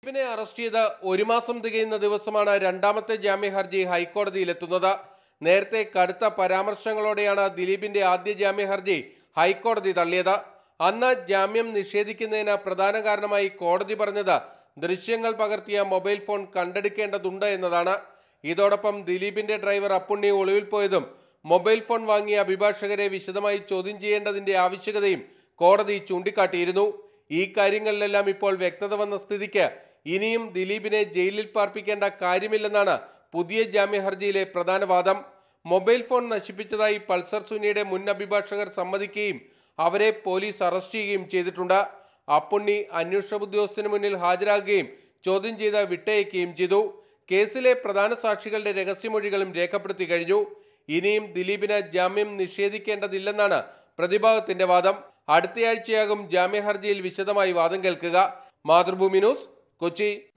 ദിലീപിനെ അറസ്റ്റ് ചെയ്ത് 1 മാസം തികയുന്ന ദിവസമാണ് രണ്ടാമത്തെ ജാമ്യ ഹർജി ഹൈക്കോടതിയിലെത്തുന്നത്. നേരത്തെ കടുത്ത പരാമർശങ്ങളോടെയാണ് ദിലീപിന്റെ ആദ്യ ജാമ്യ ഹർജി ഹൈക്കോടതി തള്ളിയത്. അന്ന് ജാമ്യം നിഷേധിക്കുന്നതിന് പ്രധാന കാരണമായി കോടതി പറഞ്ഞത് ദൃശ്യങ്ങൾ പകർത്തിയ മൊബൈൽ ഫോൺ കണ്ടെടുക്കേണ്ടതുണ്ട് എന്നതാണ്. ഇതോടൊപ്പം ദിലീപിന്റെ ഡ്രൈവർ അപ്പുണ്ണി ഒളിവിൽ പോയതും മൊബൈൽ ഫോൺ വാങ്ങിയ അഭിഭാഷകരെ വിശദമായി ചോദ്യം ചെയ്യേണ്ടതിന്റെ ആവശ്യകതയും കോടതി ചൂണ്ടിക്കാട്ടിയിരുന്നു. ഈ കാര്യങ്ങളിലെല്ലാം ഇപ്പോൾ വ്യക്തത വന്ന സ്ഥിതിക്ക് ഇനിയും ദിലീപിനെ ജയിലിൽ പാർപ്പിക്കേണ്ട കാര്യമില്ലെന്നാണ് പുതിയ ജാമ്യ ഹർജിയിലെ പ്രധാന വാദം. മൊബൈൽ ഫോൺ നശിപ്പിച്ചതായി പൾസർ സുനിയുടെ മുൻ അഭിഭാഷകർ സമ്മതിക്കുകയും അവരെ പോലീസ് അറസ്റ്റ് ചെയ്യുകയും ചെയ്തിട്ടുണ്ട്. അപ്പുണ്ണി അന്വേഷണ ഉദ്യോഗസ്ഥന് മുന്നിൽ ഹാജരാകുകയും ചോദ്യം ചെയ്ത് വിട്ടയക്കുകയും ചെയ്തു. കേസിലെ പ്രധാന സാക്ഷികളുടെ രഹസ്യമൊഴികളും രേഖപ്പെടുത്തി കഴിഞ്ഞു. ഇനിയും ദിലീപിന് ജാമ്യം നിഷേധിക്കേണ്ടതില്ലെന്നാണ് പ്രതിഭാഗത്തിന്റെ വാദം. അടുത്തയാഴ്ചയാകും ജാമ്യ ഹർജിയിൽ വിശദമായി വാദം കേൾക്കുക. മാതൃഭൂമി ന്യൂസ്, കൊച്ചി.